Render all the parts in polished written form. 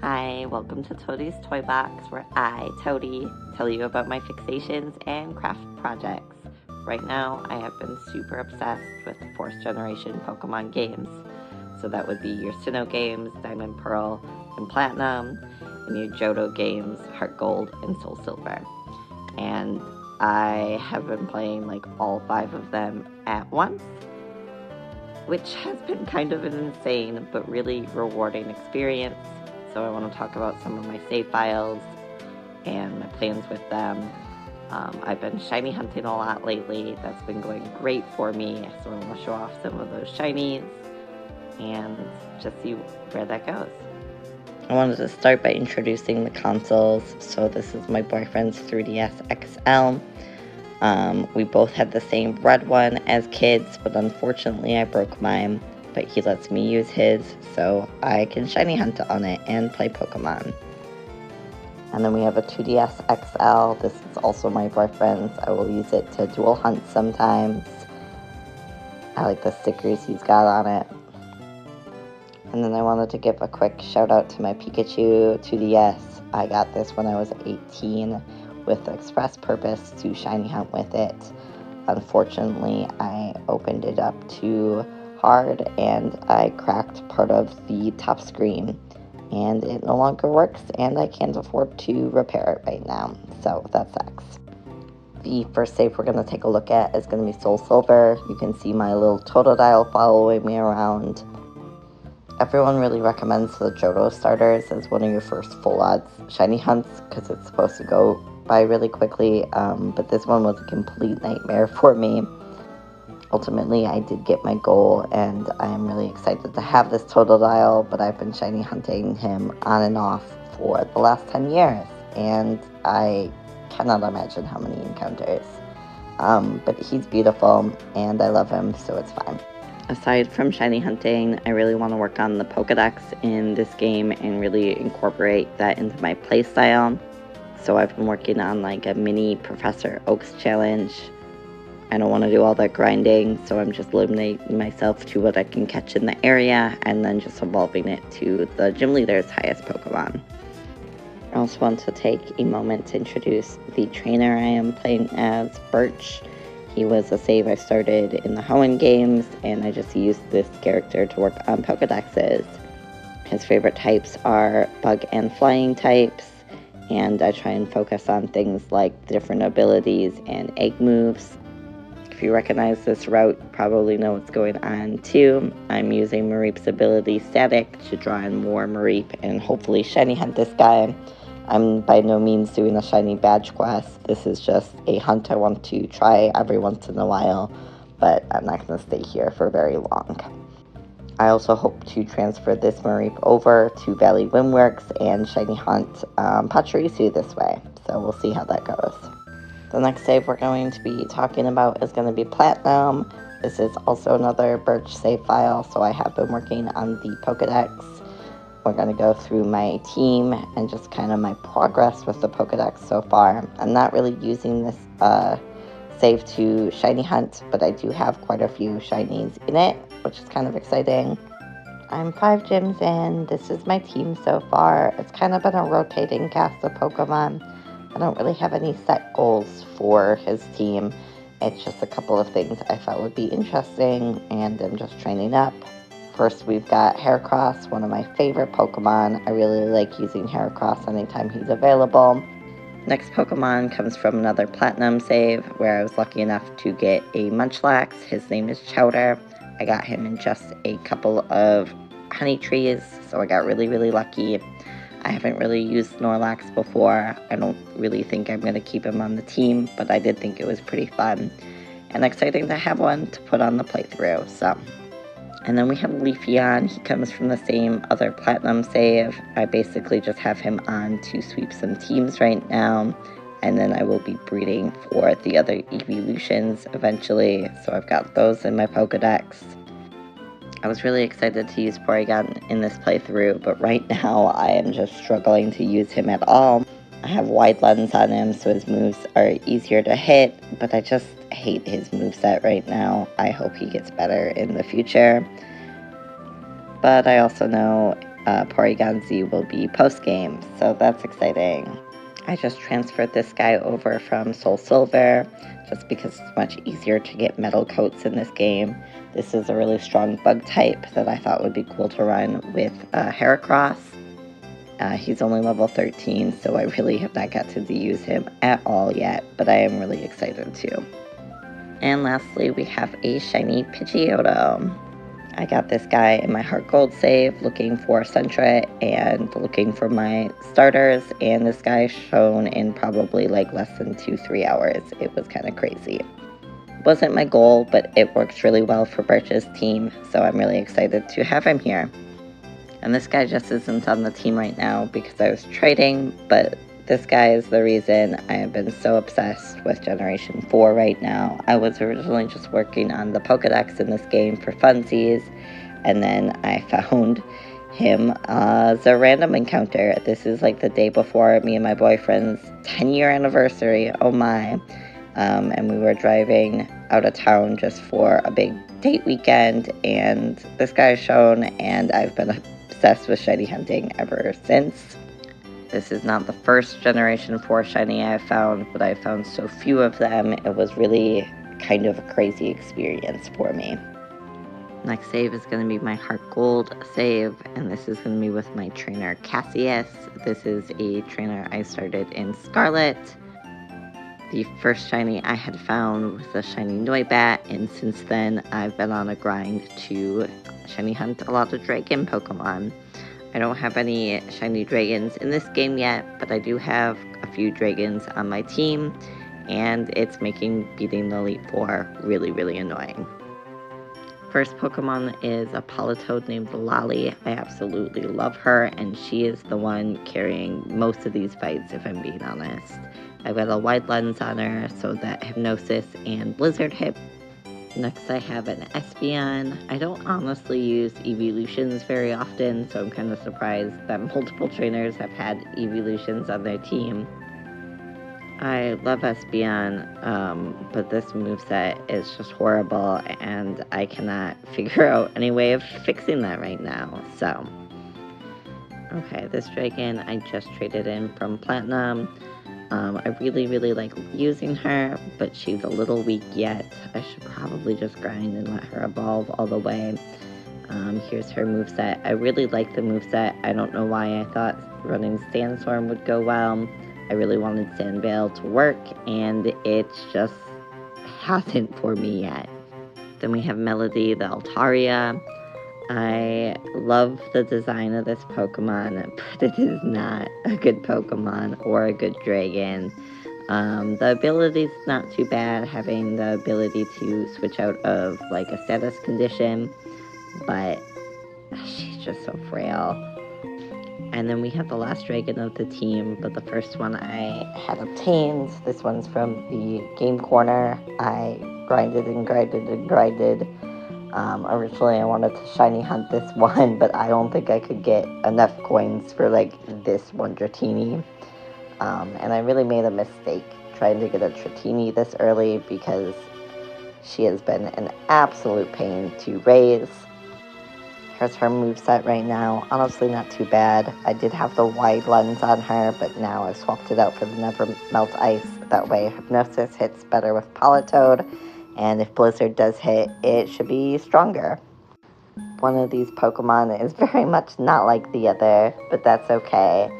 Hi, welcome to Toadie's Toy Box, where I, Toadie, tell you about my fixations and craft projects. Right now, I have been super obsessed with 4th generation Pokemon games. So that would be your Sinnoh games, Diamond Pearl and Platinum, and your Johto games, Heart Gold and Soul Silver. And I have been playing like all 5 of them at once, which has been kind of an insane but really rewarding experience. So I want to talk about some of my save files and my plans with them. I've been shiny hunting a lot lately. That's been going great for me. So I want to show off some of those shinies and just see where that goes. I wanted to start by introducing the consoles. So this is my boyfriend's 3DS XL. We both had the same red one as kids, but unfortunately I broke mine. But he lets me use his, so I can shiny hunt on it and play Pokemon. And then we have a 2DS XL. This is also my boyfriend's. I will use it to dual hunt sometimes. I like the stickers he's got on it. And then I wanted to give a quick shout out to my Pikachu 2DS. I got this when I was 18 with the express purpose to shiny hunt with it. Unfortunately, I opened it up too hard and I cracked part of the top screen and it no longer works and I can't afford to repair it right now, so that sucks. The first save we're going to take a look at is going to be Soul Silver. You can see my little Totodile following me around. Everyone really recommends the Johto starters as one of your first full odds shiny hunts because it's supposed to go by really quickly, but this one was a complete nightmare for me. Ultimately, I did get my goal, and I am really excited to have this Totodile, but I've been shiny hunting him on and off for the last 10 years, and I cannot imagine how many encounters. But he's beautiful, and I love him, so it's fine. Aside from shiny hunting, I really want to work on the Pokedex in this game and really incorporate that into my playstyle. So I've been working on like a mini Professor Oak's challenge. I don't want to do all that grinding, so I'm just limiting myself to what I can catch in the area and then just evolving it to the gym leader's highest Pokemon. I also want to take a moment to introduce the trainer I am playing as, Birch. He was a save I started in the Hoenn games, and I just used this character to work on Pokedexes. His favorite types are bug and flying types, and I try and focus on things like different abilities and egg moves. If you recognize this route, you probably know what's going on too. I'm using Mareep's ability Static to draw in more Mareep and hopefully shiny hunt this guy. I'm by no means doing a shiny badge quest. This is just a hunt I want to try every once in a while, but I'm not going to stay here for very long. I also hope to transfer this Mareep over to Valley Windworks and shiny hunt Pachirisu this way, so we'll see how that goes. The next save we're going to be talking about is going to be Platinum. This is also another Birch save file, so I have been working on the Pokedex. We're going to go through my team and just kind of my progress with the Pokedex so far. I'm not really using this save to shiny hunt, but I do have quite a few shinies in it, which is kind of exciting. I'm 5 gyms in. This is my team so far. It's kind of been a rotating cast of Pokemon. I don't really have any set goals for his team. It's just a couple of things I thought would be interesting, and I'm just training up. First, we've got Heracross, one of my favorite Pokemon. I really like using Heracross anytime he's available. Next Pokemon comes from another Platinum save, where I was lucky enough to get a Munchlax. His name is Chowder. I got him in just a couple of honey trees, so I got really, really lucky. I haven't really used Snorlax before. I don't really think I'm going to keep him on the team, but I did think it was pretty fun and exciting to have one to put on the playthrough. So, and then we have Leafeon. He comes from the same other Platinum save. I basically just have him on to sweep some teams right now, and then I will be breeding for the other evolutions eventually. So I've got those in my Pokedex. I was really excited to use Porygon in this playthrough, but right now I am just struggling to use him at all. I have wide lens on him, so his moves are easier to hit, but I just hate his moveset right now. I hope he gets better in the future. But I also know Porygon Z will be post-game, so that's exciting. I just transferred this guy over from Soul Silver just because it's much easier to get metal coats in this game. This is a really strong bug type that I thought would be cool to run with Heracross. He's only level 13, so I really have not got to use him at all yet, but I am really excited to. And lastly, we have a shiny Pidgeotto. I got this guy in my Heart Gold save looking for Sentra and looking for my starters, and this guy shown in probably like less than 2-3 hours. It was kind of crazy. Wasn't my goal, but it works really well for Birch's team, so I'm really excited to have him here. And this guy just isn't on the team right now because I was trading, but this guy is the reason I have been so obsessed with Generation 4 right now. I was originally just working on the Pokedex in this game for funsies, and then I found him as a random encounter. This is like the day before me and my boyfriend's 10-year anniversary, oh my. And we were driving out of town just for a big date weekend, and this guy is shown, and I've been obsessed with shiny hunting ever since. This is not the first Generation 4 shiny I've found, but I found so few of them, it was really kind of a crazy experience for me. Next save is going to be my Heart Gold save, and this is going to be with my trainer Cassius. This is a trainer I started in Scarlet. The first shiny I had found was a shiny Noibat, and since then I've been on a grind to shiny hunt a lot of dragon Pokemon. I don't have any shiny dragons in this game yet, but I do have a few dragons on my team, and it's making beating the Elite Four really, really annoying. First Pokemon is a Politoed named Lolly. I absolutely love her, and she is the one carrying most of these fights, if I'm being honest. I've got a wide lens on her so that Hypnosis and Blizzard hit. Next I have an Espeon. I don't honestly use evolutions very often, so I'm kind of surprised that multiple trainers have had evolutions on their team. I love Espeon, but this moveset is just horrible, and I cannot figure out any way of fixing that right now, so. Okay, this dragon I just traded in from Platinum. I really, really like using her, but she's a little weak yet. I should probably just grind and let her evolve all the way. Here's her moveset. I really like the moveset. I don't know why I thought running Sandstorm would go well. I really wanted Sandveil to work, and it just hasn't for me yet. Then we have Melody, the Altaria. I love the design of this Pokemon, but it is not a good Pokemon or a good dragon. The ability's not too bad, having the ability to switch out of like a status condition, but she's just so frail. And then we have the last dragon of the team, but the first one I had obtained. This one's from the Game Corner. I grinded and grinded and grinded. Originally I wanted to shiny hunt this one, but I don't think I could get enough coins for like this one Dratini. And I really made a mistake trying to get a Dratini this early because she has been an absolute pain to raise. Here's her moveset right now. Honestly, not too bad. I did have the wide lens on her, but now I've swapped it out for the Never Melt Ice. That way Hypnosis hits better with Politoed, and if Blizzard does hit, it should be stronger. One of these Pokemon is very much not like the other, but that's okay.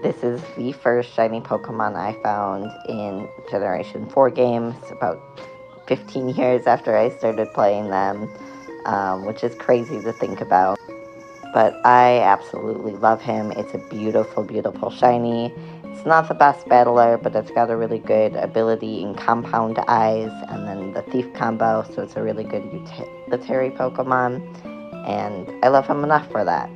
This is the first shiny Pokemon I found in Generation 4 games, about 15 years after I started playing them. Which is crazy to think about. But I absolutely love him. It's a beautiful, beautiful shiny. It's not the best battler, but it's got a really good ability in Compound Eyes, and then the Thief combo, so it's a really good utilitarian Pokemon, and I love him enough for that.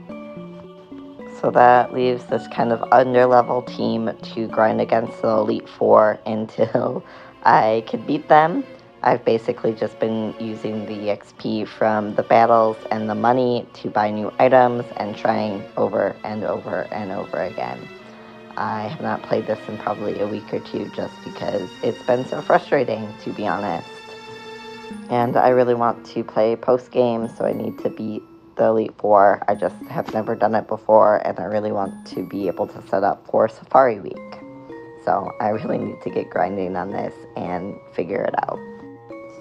So that leaves this kind of under-level team to grind against the Elite Four until I can beat them. I've basically just been using the XP from the battles and the money to buy new items and trying over and over and over again. I have not played this in probably a week or two just because it's been so frustrating, to be honest. And I really want to play post-game, so I need to beat the Elite Four. I just have never done it before, and I really want to be able to set up for Safari Week. So I really need to get grinding on this and figure it out.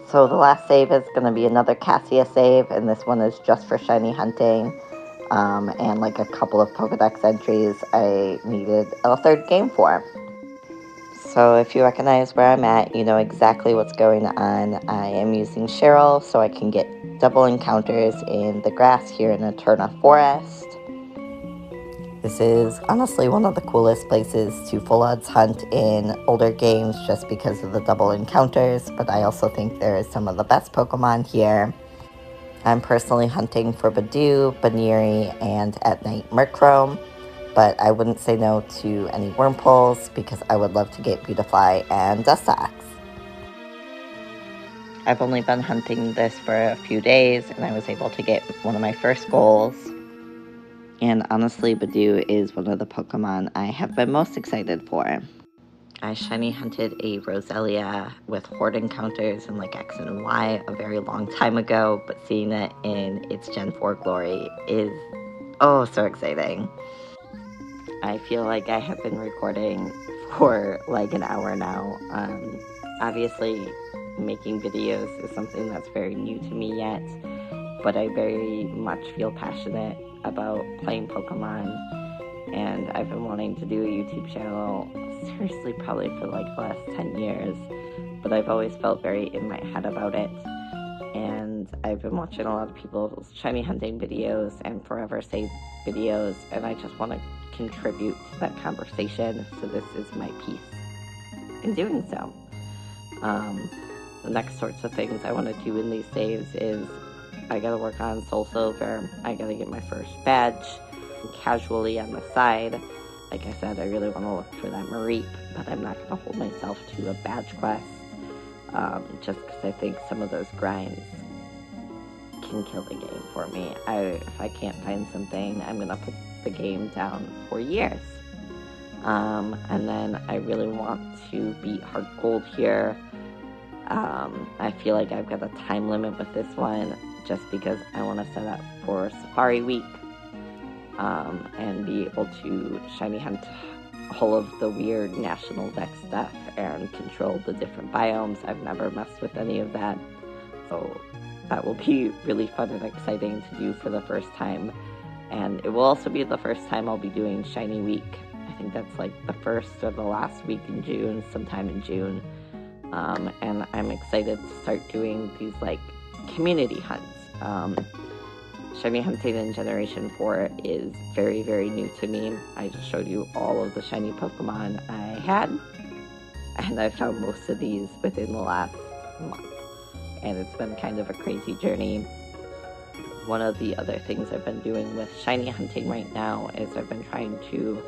So the last save is going to be another Cassia save, and this one is just for shiny hunting, and like a couple of Pokedex entries I needed a third game for. So if you recognize where I'm at, you know exactly what's going on. I am using Cheryl so I can get double encounters in the grass here in Eterna Forest. This is honestly one of the coolest places to full odds hunt in older games just because of the double encounters, but I also think there is some of the best Pokemon here. I'm personally hunting for Badoo, Baniri, and at night Murkrow, but I wouldn't say no to any Wurmples because I would love to get Beautifly and Dustox. I've only been hunting this for a few days, and I was able to get one of my first goals. And honestly, Badoo is one of the Pokemon I have been most excited for. I shiny hunted a Roselia with Horde encounters in like X and Y a very long time ago, but seeing it in its Gen 4 glory is oh so exciting. I feel like I have been recording for like an hour now. Obviously, making videos is something that's very new to me yet, but I very much feel passionate about playing Pokemon, and I've been wanting to do a YouTube channel seriously probably for like the last 10 years, but I've always felt very in my head about it, and I've been watching a lot of people's shiny hunting videos and forever save videos, and I just want to contribute to that conversation, so this is my piece in doing so. The next sorts of things I want to do in these saves is I gotta work on Soul Silver, I gotta get my first badge, casually on the side. Like I said, I really want to look for that Mareep, but I'm not going to hold myself to a badge quest, just because I think some of those grinds can kill the game for me. If I can't find something, I'm going to put the game down for years. And then I really want to beat Heart Gold here. I feel like I've got a time limit with this one, just because I want to set up for Safari Week, and be able to shiny hunt all of the weird national deck stuff and control the different biomes. I've never messed with any of that, so that will be really fun and exciting to do for the first time. And it will also be the first time I'll be doing Shiny Week. I think that's like the first or the last week in June, sometime in June. And I'm excited to start doing these like community hunts. Shiny hunting in Generation 4 is very, very new to me. I just showed you all of the shiny Pokemon I had, and I found most of these within the last month, and it's been kind of a crazy journey. One of the other things I've been doing with shiny hunting right now is I've been trying to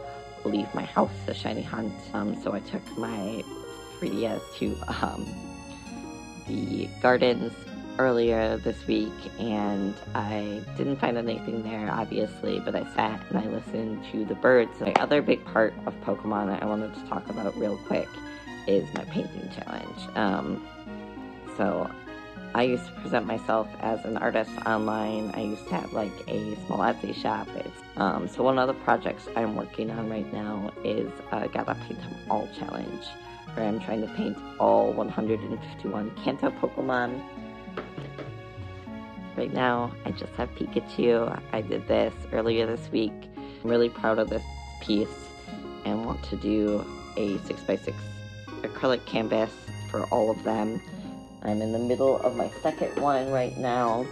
leave my house to shiny hunt, so I took my 3DS to the gardens earlier this week, and I didn't find anything there, obviously, but I sat and I listened to the birds. My other big part of Pokemon I wanted to talk about real quick is my painting challenge. So I used to present myself as an artist online. I used to have like a small Etsy shop. So one of the projects I'm working on right now is Gotta Paint Them All challenge, where I'm trying to paint all 151 Kanto Pokemon. Right now, I just have Pikachu. I did this earlier this week. I'm really proud of this piece and want to do a 6x6 acrylic canvas for all of them. I'm in the middle of my second one right now.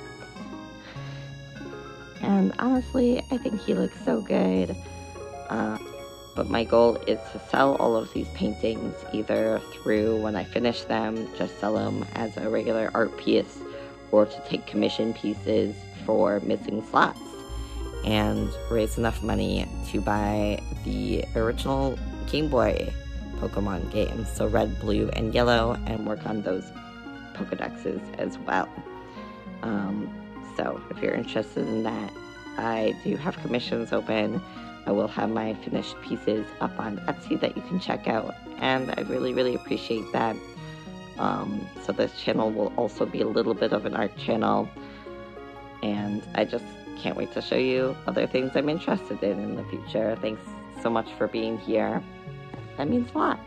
And honestly, I think he looks so good. But my goal is to sell all of these paintings either through, when I finish them, just sell them as a regular art piece, or to take commission pieces for missing slots and raise enough money to buy the original Game Boy Pokemon games, so Red, Blue, and Yellow, and work on those Pokedexes as well. So if you're interested in that, I do have commissions open. I will have my finished pieces up on Etsy that you can check out, and I really, really appreciate that. So this channel will also be a little bit of an art channel. and I just can't wait to show you other things I'm interested in the future. Thanks so much for being here. That means a lot.